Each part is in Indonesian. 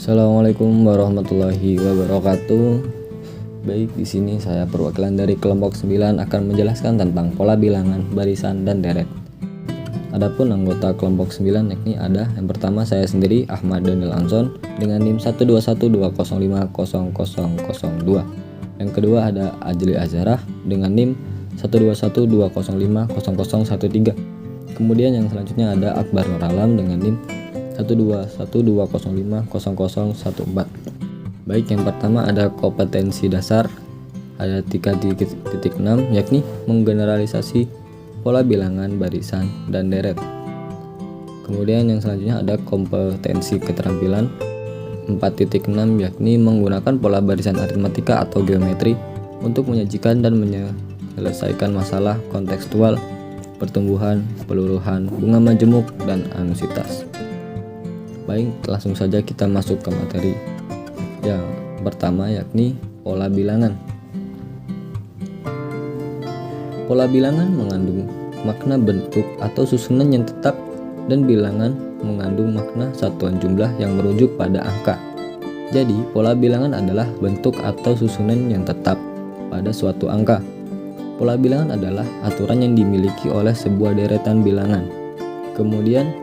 Assalamualaikum warahmatullahi wabarakatuh. Baik, di sini saya perwakilan dari kelompok 9 akan menjelaskan tentang pola bilangan, barisan, dan deret. Adapun anggota kelompok 9 yakni ada yang pertama saya sendiri Ahmad Daniel Anson dengan NIM 12120500002. Yang kedua ada Ajli Azharah dengan NIM 12120500013. Kemudian yang selanjutnya ada Akbar Nur Alam dengan NIM 12120500014. Baik, yang pertama ada kompetensi dasar, ada 3.6 yakni menggeneralisasi pola bilangan, barisan, dan deret. Kemudian yang selanjutnya ada kompetensi keterampilan 4.6 yakni menggunakan pola barisan aritmatika atau geometri untuk menyajikan dan menyelesaikan masalah kontekstual, pertumbuhan, peluruhan, bunga majemuk, dan anusitas. Baik, langsung saja kita masuk ke materi. Yang pertama yakni pola bilangan. Pola bilangan mengandung makna bentuk atau susunan yang tetap dan bilangan mengandung makna satuan jumlah yang merujuk pada angka. Jadi, pola bilangan adalah bentuk atau susunan yang tetap pada suatu angka. Pola bilangan adalah aturan yang dimiliki oleh sebuah deretan bilangan. Kemudian,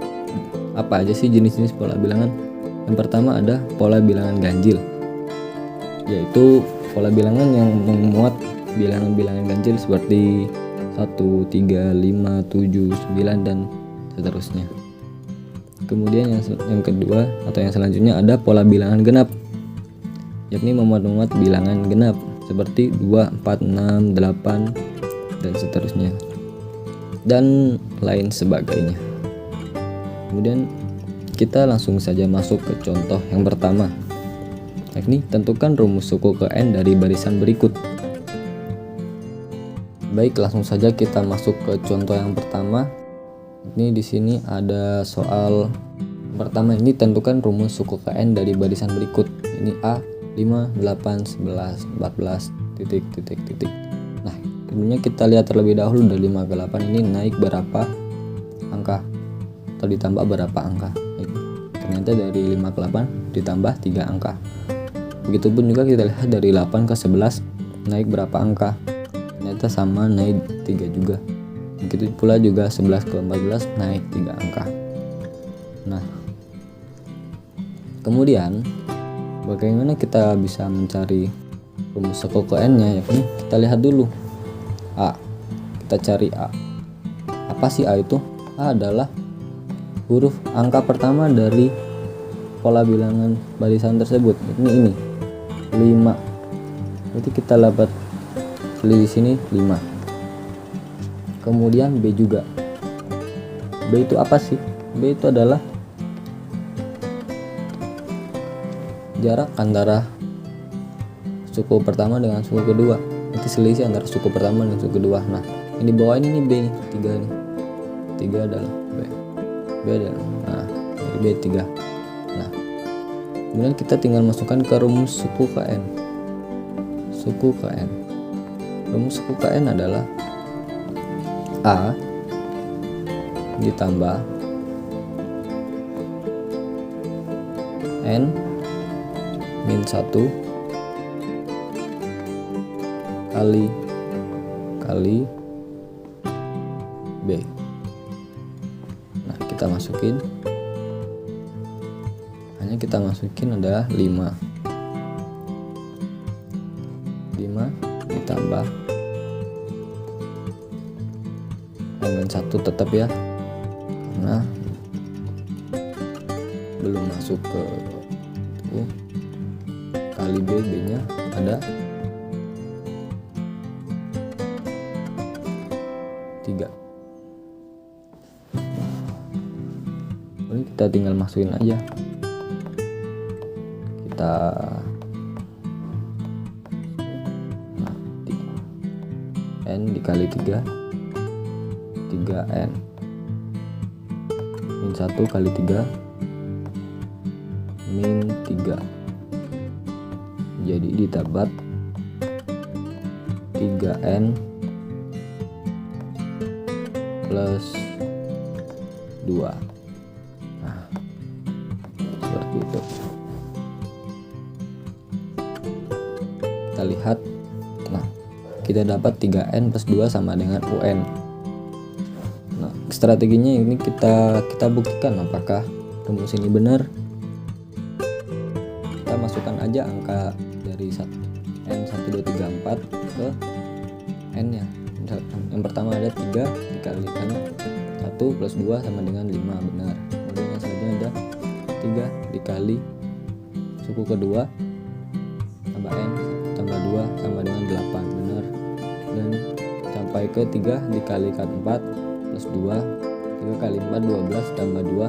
apa aja sih jenis-jenis pola bilangan? Yang pertama ada pola bilangan ganjil, yaitu pola bilangan yang memuat bilangan-bilangan ganjil seperti 1, 3, 5, 7, 9, dan seterusnya. Kemudian yang kedua atau yang selanjutnya ada pola bilangan genap, yakni memuat bilangan genap seperti 2, 4, 6, 8, dan seterusnya, dan lain sebagainya. Kemudian kita langsung saja masuk ke contoh yang pertama, yakni tentukan rumus suku ke n dari barisan berikut. Baik, langsung saja kita masuk ke contoh yang pertama. Ini di sini ada soal pertama, ini tentukan rumus suku ke n dari barisan berikut. Ini A 5, 8, 11, 14, titik. Nah, kemudian kita lihat terlebih dahulu dari 5 ke 8 ini naik berapa angka atau ditambah berapa angka. Ternyata dari 5 ke 8 ditambah 3 angka. Begitupun juga kita lihat dari 8 ke 11 naik berapa angka. Ternyata sama, naik 3 juga. Begitu pula juga 11 ke 14 naik 3 angka. Nah, kemudian bagaimana kita bisa mencari rumus suku ke n-nya, yakni kita lihat dulu A. Kita cari A. Apa sih A itu? A adalah huruf angka pertama dari pola bilangan barisan tersebut. Ini 5. Berarti kita dapat di sini 5. Kemudian B juga. B itu apa sih? B itu adalah jarak antara suku pertama dengan suku kedua. Itu selisih antara suku pertama dan suku kedua. Nah, ini bawah ini B nih, 3 nih. 3 adalah B adalah, nah, B 3. Nah, kemudian kita tinggal masukkan ke rumus suku ke n. Suku ke n. Rumus suku ke n adalah A ditambah n min 1 kali B. Nah, kita masukin, hanya kita masukin adalah 5 ditambah n min 1 tetap ya, karena belum masuk ke kali B nya ada 3. Ini kita tinggal masukin aja. Kita n dikali 3 3n min 1 kali 3 min 3, jadi ditabat 3n plus 2. Nah, seperti itu. kita lihat, nah kita dapat 3N plus 2 sama dengan UN. Nah, strateginya ini kita buktikan apakah rumus ini benar. Kita masukkan aja angka dari N 1 2 3 4 ke N nya. Yang pertama ada 3 dikalikan 1 plus 2 sama dengan 5, benar. Kemudian yang selanjutnya ada 3 dikali suku kedua tambah N tambah 2 sama dengan 8, benar. Dan sampai ke 3 dikalikan 4 plus 2, 3 kali 4 12 tambah 2,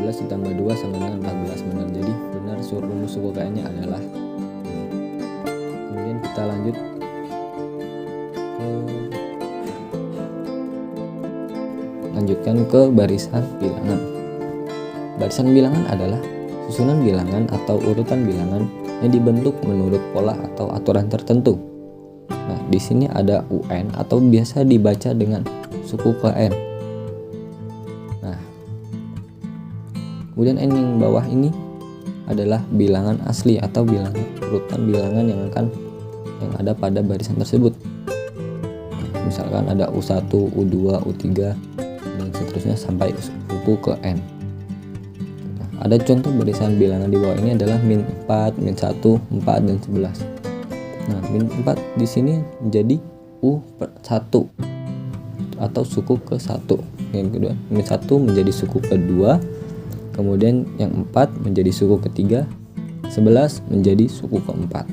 12 ditambah 2 sama dengan 14, benar. Jadi benar rumus suku KN nya adalah. Kemudian kita lanjutkan ke barisan bilangan. Barisan bilangan adalah susunan bilangan atau urutan bilangan yang dibentuk menurut pola atau aturan tertentu. Nah, di sini ada UN atau biasa dibaca dengan suku KN. Nah, kemudian N yang bawah ini adalah bilangan asli atau bilangan urutan bilangan yang ada pada barisan tersebut. Nah, misalkan ada U1, U2, U3 dan seterusnya sampai suku ke N. Ada contoh barisan bilangan di bawah ini adalah min 4, min 1, 4, dan 11. Nah, min 4 di sini menjadi U1 atau suku ke-1. Yang kedua, min 1 menjadi suku kedua, kemudian yang 4 menjadi suku ketiga, 11 menjadi suku keempat.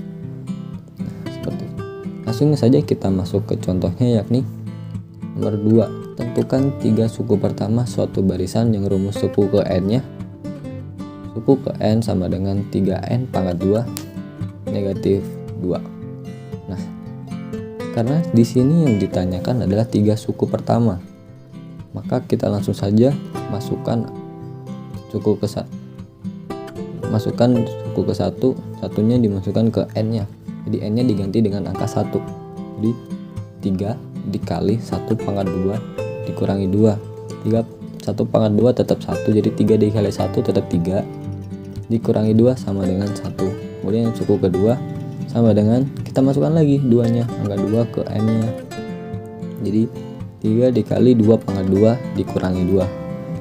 Nah, seperti itu. Langsung saja kita masuk ke contohnya, yakni nomor 2. Tentukan 3 suku pertama suatu barisan yang rumus suku ke N-nya. Suku ke N sama dengan 3N pangkat 2 negatif 2. Nah, karena di sini yang ditanyakan adalah 3 suku pertama, maka kita langsung saja masukkan suku ke 1, satunya dimasukkan ke N-nya. Jadi N-nya diganti dengan angka 1. Jadi 3 dikali 1 pangkat 2 dikurangi 2. 1 pangkat 2 tetap 1, jadi 3 dikali 1 tetap 3 dikurangi 2 sama dengan 1. Kemudian suku kedua sama dengan, kita masukkan lagi 2 nya, angka 2 ke N nya. Jadi 3 dikali 2 pangkat 2 dikurangi 2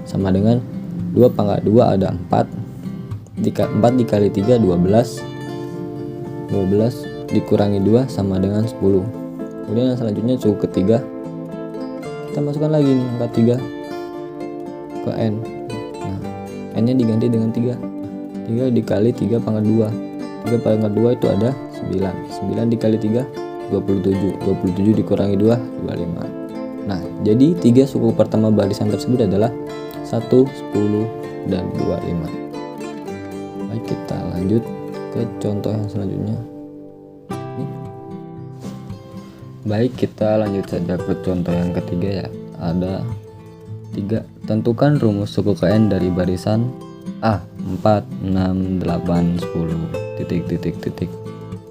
sama dengan 2 pangkat 2 ada 4. 4 dikali 3 12 dikurangi 2 sama dengan 10. Kemudian yang selanjutnya suku ketiga, kita masukkan lagi nih angka 3 ke N. Nah, N nya diganti dengan 3 dikali 3 pangkat 2. 3 pangkat 2 itu ada 9. 9 dikali 3 27. 27 dikurangi 2 25. Nah, jadi 3 suku pertama barisan tersebut adalah 1, 10, dan 25. Baik, kita lanjut ke contoh yang selanjutnya. Baik, kita lanjut saja ke contoh yang ketiga ya. Ada 3. Tentukan rumus suku KN dari barisan A 4, 6, 8, 10 titik.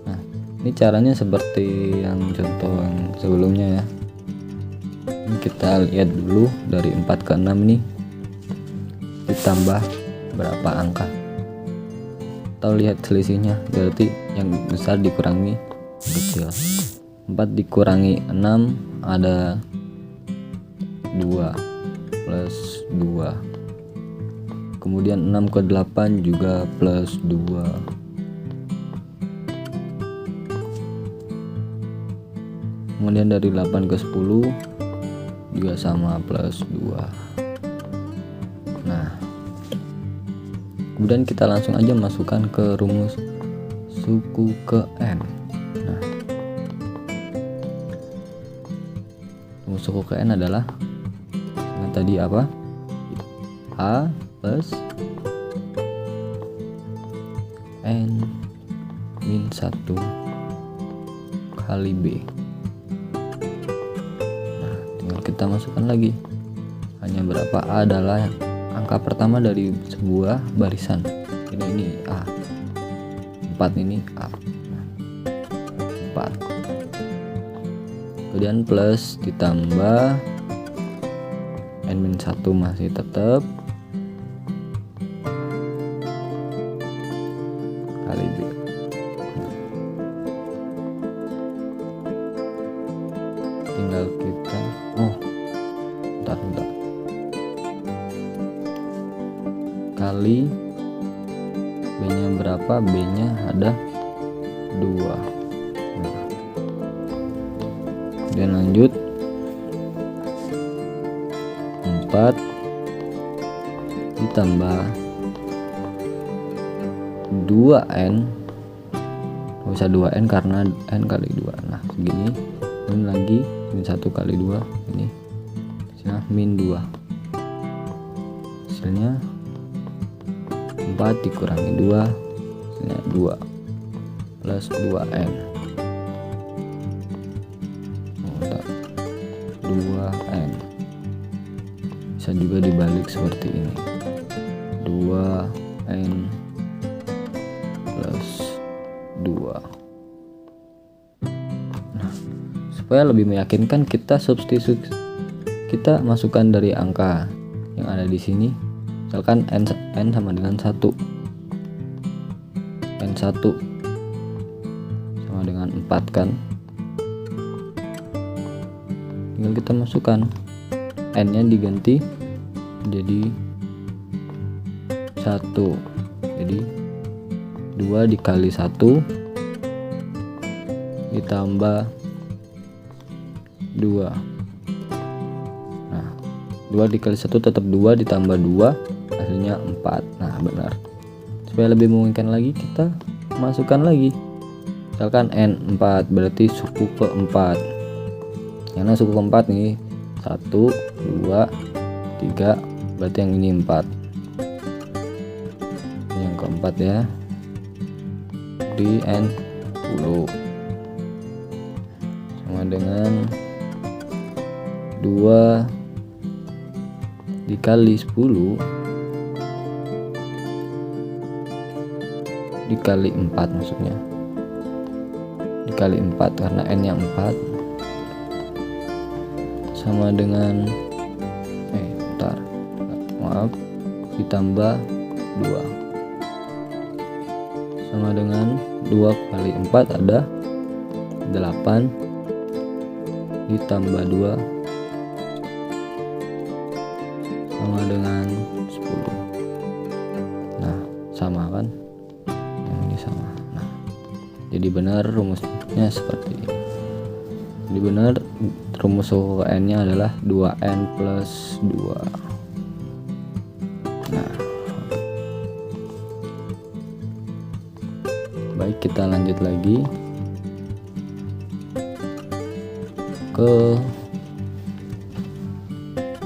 Nah, ini caranya seperti yang contoh yang sebelumnya ya. Ini kita lihat dulu dari 4 ke 6 ini ditambah berapa angka, atau lihat selisihnya, berarti yang besar dikurangi kecil. 4 dikurangi 6 ada 2 plus 2. Kemudian 6 ke 8 juga plus 2. Kemudian dari 8 ke 10 juga sama plus 2. Nah, kemudian kita langsung aja masukkan ke rumus suku ke N. Nah, rumus suku ke N adalah yang tadi apa? A plus N min 1 kali B. Nah, tinggal kita masukkan lagi. Hanya berapa? A adalah angka pertama dari sebuah barisan. Ini A. 4 ini A. Nah, 4. Kemudian plus ditambah N min 1 masih tetap kali B. kali B nya berapa, B nya ada 2. Nah, kemudian lanjut 4 ditambah 2n, nggak bisa 2n karena n kali 2. Nah segini, ini lagi min 1 kali 2, ini hasilnya min 2, hasilnya 4 dikurangi 2, hasilnya 2 plus 2n, 2n. Bisa juga dibalik seperti ini, 2n plus 2. Nah, supaya lebih meyakinkan, kita substitusi, kita masukkan dari angka yang ada di sini. Misalkan n sama dengan 1, n1 sama dengan 4 kan, tinggal kita masukkan, n nya diganti jadi 1, jadi 2 dikali 1 ditambah 2. Nah 2 dikali 1 tetap 2 ditambah 2, hasilnya 4. Nah benar. Supaya lebih memungkinkan lagi, kita masukkan lagi, misalkan n 4 berarti suku keempat, karena suku keempat nih 1, 2, 3, berarti yang ini 4, ini yang keempat ya, di n 10 sama dengan 2 dikali 10 dikali 4, maksudnya dikali 4 karena n nya 4 sama dengan ditambah 2 sama dengan 2 kali 4 ada 8 ditambah 2 sama dengan 10. Nah sama kan, yang ini sama. Nah jadi benar rumusnya seperti ini. Jadi benar rumus suku ke n nya adalah 2n plus 2. Nah baik, kita lanjut lagi ke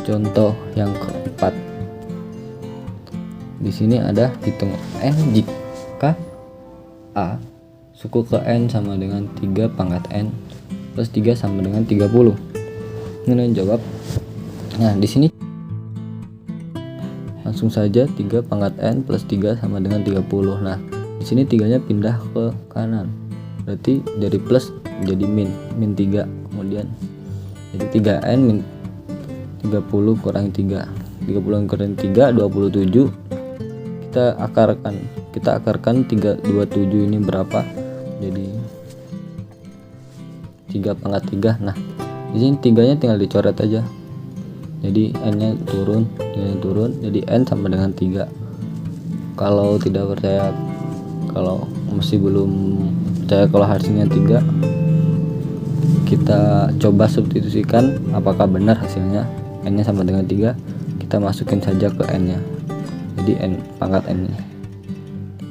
contoh yang keempat. Di sini ada hitung n jika a suku ke n sama dengan 3 pangkat n plus 3 sama dengan 30. Kemudian jawab. Nah di sini langsung saja 3 pangkat n plus 3 sama dengan 30. Nah di sini 3-nya pindah ke kanan, berarti dari plus jadi min 3, kemudian jadi 3n min 30 kurangi 3, 30 kurangi 3 27. Kita akarkan 327 ini berapa, jadi 3 pangkat 3. Nah di sini 3-nya tinggal dicoret aja, jadi n nya turun, jadi n sama dengan 3. Kalau tidak percaya, kalau masih belum percaya kalau hasilnya 3, kita coba substitusikan apakah benar hasilnya. N nya sama dengan 3, kita masukin saja ke n nya, jadi n pangkat n nya,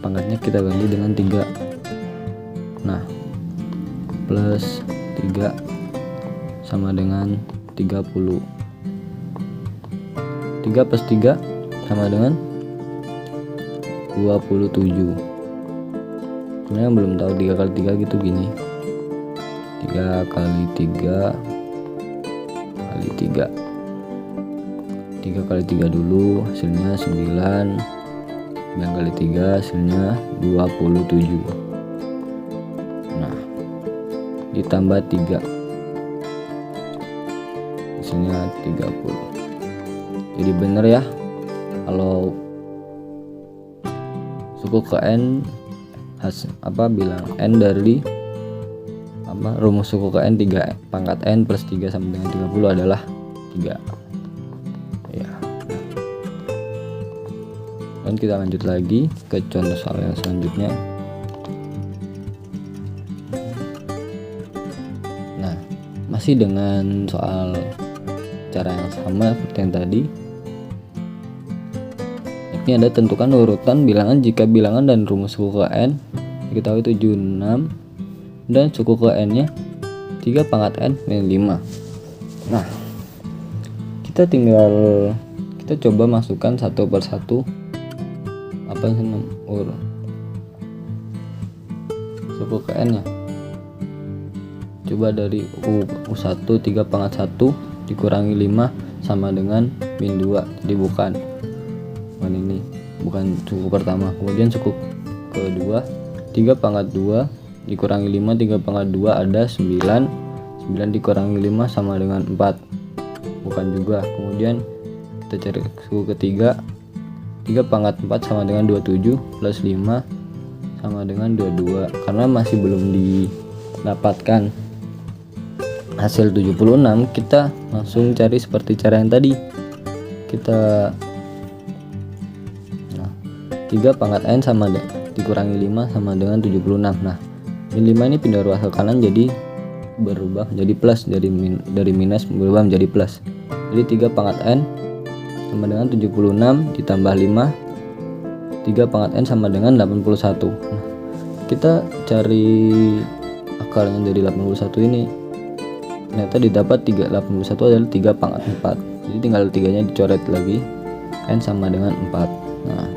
pangkatnya kita ganti dengan 3. Nah plus 3 sama dengan 30, 3 plus 3 sama dengan 27. Sebenarnya belum tahu 3 kali 3 gitu gini, 3 kali 3 kali 3, 3 kali 3 dulu, hasilnya 9, 9 kali 3 hasilnya 27. Nah ditambah 3 hasilnya 30. Jadi bener ya, kalau suku ke n bilang n dari rumus suku ke n 3 pangkat n plus 3 sama dengan 30 adalah 3 ya. Dan kita lanjut lagi ke contoh soal yang selanjutnya. Nah, masih dengan soal cara yang sama seperti yang tadi. Ini ada tentukan urutan bilangan jika bilangan dan rumus suku ke n diketahui 76 dan suku ke n nya 3 pangkat n min 5. Nah, kita coba masukkan satu persatu suku ke n nya. Coba dari U1 3 pangkat 1 dikurangi 5 sama dengan min 2. Jadi bukan suku pertama. Kemudian suku kedua 3 pangkat 2 dikurangi 5, 3 pangkat 2 ada 9 dikurangi 5 sama dengan 4. Bukan juga. Kemudian kita cari suku ketiga 3 pangkat 4 sama dengan 27 plus 5 sama dengan 22. Karena masih belum didapatkan hasil 76, kita langsung cari seperti cara yang tadi. 3 pangkat n sama dikurangi 5 sama dengan 76. Nah, min 5 ini pindah ruas ke kanan jadi berubah menjadi plus, dari minus berubah menjadi plus. Jadi 3 pangkat n sama dengan 76 ditambah 5, 3 pangkat n sama dengan 81. Nah, kita cari akarnya dari 81 ini. Ternyata didapat 81 adalah 3 pangkat 4. Jadi tinggal 3-nya dicoret lagi, n sama dengan 4. Nah,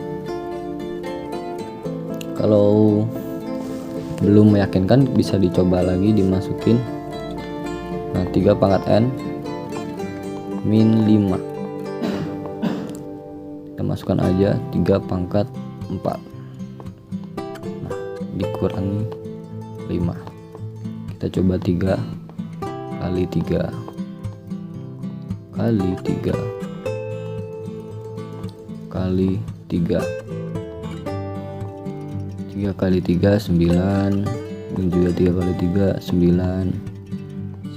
kalau belum meyakinkan bisa dicoba lagi dimasukin. Nah, 3 pangkat n min 5. Kita masukkan aja 3 pangkat 4. Nah, dikurangi 5. Kita coba 3 kali 3 kali 3 kali 3 3 kali 3 9, dan juga 3 kali 3 9,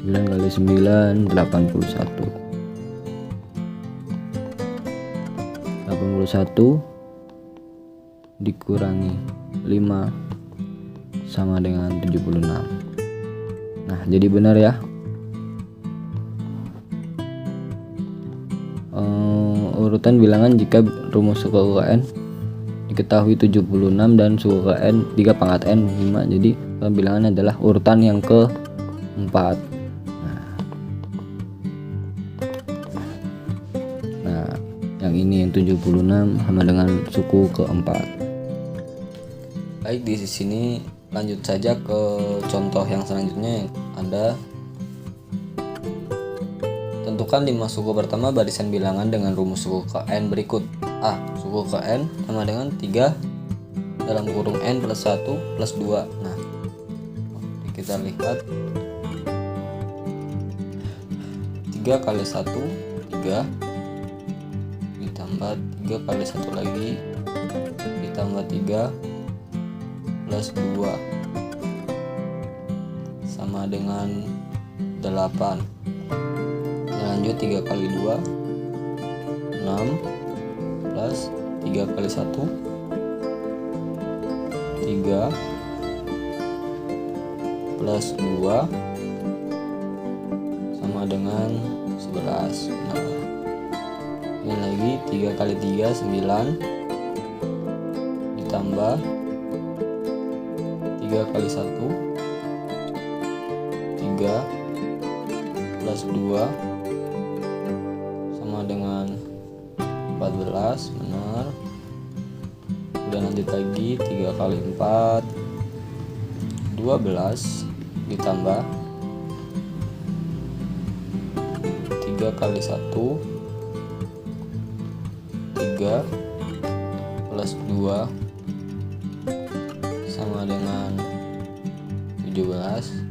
9 kali 9 81 dikurangi 5 sama dengan 76. Nah, jadi benar ya. Urutan bilangan jika rumus suku ke n diketahui 76 dan suku ke n 3 pangkat n 5. Jadi bilangannya adalah urutan yang ke-4. Nah, yang ini yang 76 sama dengan suku ke-4. Baik, di sini lanjut saja ke contoh yang selanjutnya yang ada tentukan 5 suku pertama barisan bilangan dengan rumus suku ke n berikut. A. Suku ke n sama dengan 3 dalam kurung n plus 1 plus 2. Nah, kita lihat 3 kali 1 3 ditambah 3 kali 1 lagi ditambah 3 plus 2 sama dengan 8. Lanjut 3 kali 2 6 plus 3 kali 1 3 plus 2 sama dengan 11. Nah, ini lagi 3 kali 3 9 ditambah 3 kali 1 3 plus 2 sama dengan 14, benar. Udah, lanjut lagi 3 kali 4 12 ditambah 3 kali 1 3 plus 2 sama dengan 17.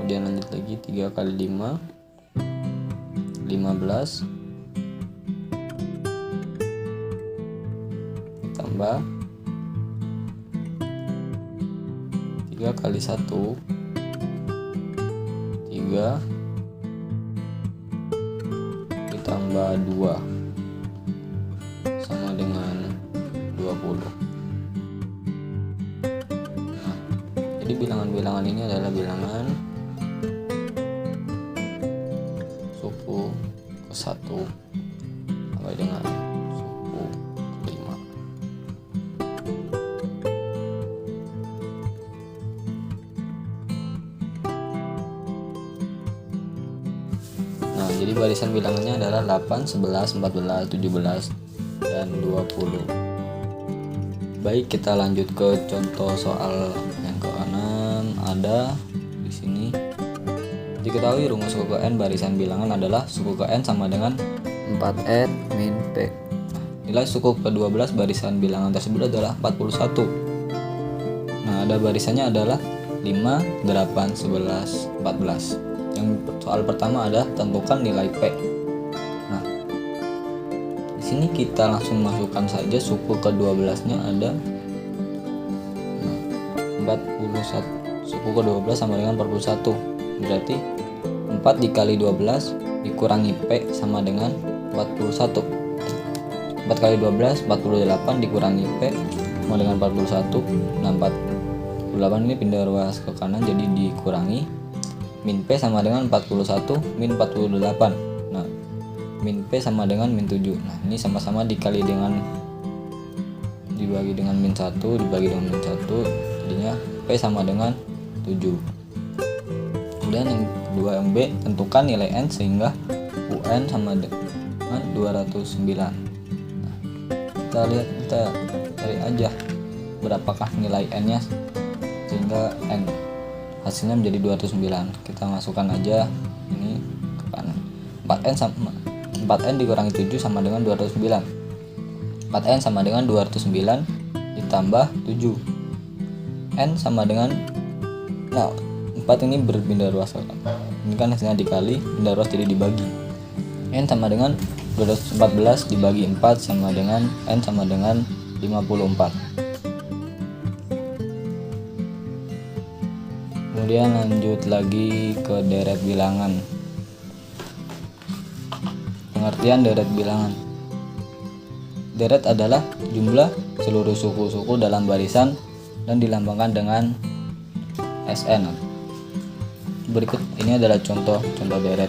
Kemudian lanjut lagi 3 kali 5 15 ditambah 3 kali 1 3 ditambah 2 sama dengan 20. Nah, jadi bilangan-bilangan ini adalah bilangan suku ke-1 sampai dengan suku ke-5. Nah, jadi barisan bilangannya adalah 8, 11, 14, 17, dan 20. Baik, kita lanjut ke contoh soal yang ke-6. Ada di sini. Diketahui rumus suku ke n barisan bilangan adalah suku ke n sama dengan 4n min p. Nilai suku ke-12 barisan bilangan tersebut adalah 41. Nah, ada barisannya adalah 5, 8, 11, 14. Yang soal pertama adalah tentukan nilai P. Nah, di sini kita langsung masukkan saja suku ke-12-nya ada 41. Suku ke-12 sama dengan 41. Berarti 4 dikali 12 dikurangi P sama dengan 41. 4 kali 12 48 dikurangi P sama dengan 41. Nah, 48 ini pindah ruas ke kanan jadi dikurangi min P sama dengan 41 min 48. Nah, min P sama dengan min 7. Nah, ini sama-sama dikali dengan dibagi dengan min 1 dibagi dengan min 1, jadinya P sama dengan 7. Kemudian yang kedua, yang B, tentukan nilai N sehingga UN sama dengan 209. Nah, kita cari aja berapakah nilai N nya sehingga N hasilnya menjadi 209. Kita masukkan aja ini ke kanan. 4N dikurangi 7 sama dengan 209. 4N sama dengan 209 ditambah 7. N sama dengan, nah 4 ini berpindah ruas. Ini kan hasilnya dikali, pindah ruas jadi dibagi. N sama dengan 214 dibagi 4 sama dengan N sama dengan 54. Kemudian lanjut lagi ke deret bilangan. Pengertian deret bilangan. Deret adalah jumlah seluruh suku-suku dalam barisan dan dilambangkan dengan SN. Berikut ini adalah contoh deret.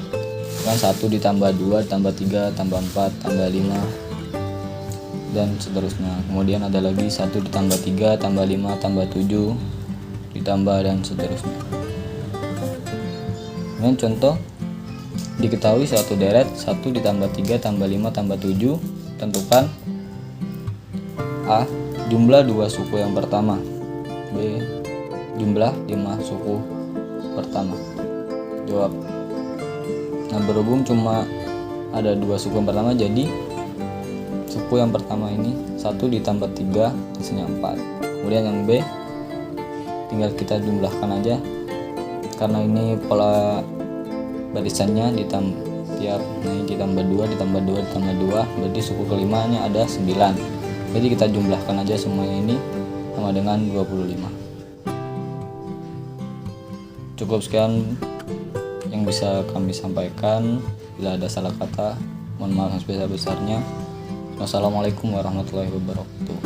Kan 1 ditambah 2 tambah 3 tambah 4 tambah 5 dan seterusnya. Kemudian ada lagi 1 ditambah 3 tambah 5 tambah 7 ditambah dan seterusnya. Dengan contoh, diketahui suatu deret 1 ditambah 3 tambah 5 tambah 7. Tentukan A. Jumlah 2 suku yang pertama. B. Jumlah 5 suku pertama. Jawab. Nah, berhubung cuma ada 2 suku yang pertama, jadi suku yang pertama ini 1 ditambah 3 hasilnya 4. Kemudian yang B tinggal kita jumlahkan aja karena ini pola barisannya ditambah 2 ditambah 2 ditambah 2, berarti suku kelimanya ada 9. Jadi kita jumlahkan aja semuanya ini sama dengan 25. Cukup sekian yang bisa kami sampaikan. Bila ada salah kata, mohon maaf yang sebesar-besarnya. Wassalamualaikum warahmatullahi wabarakatuh.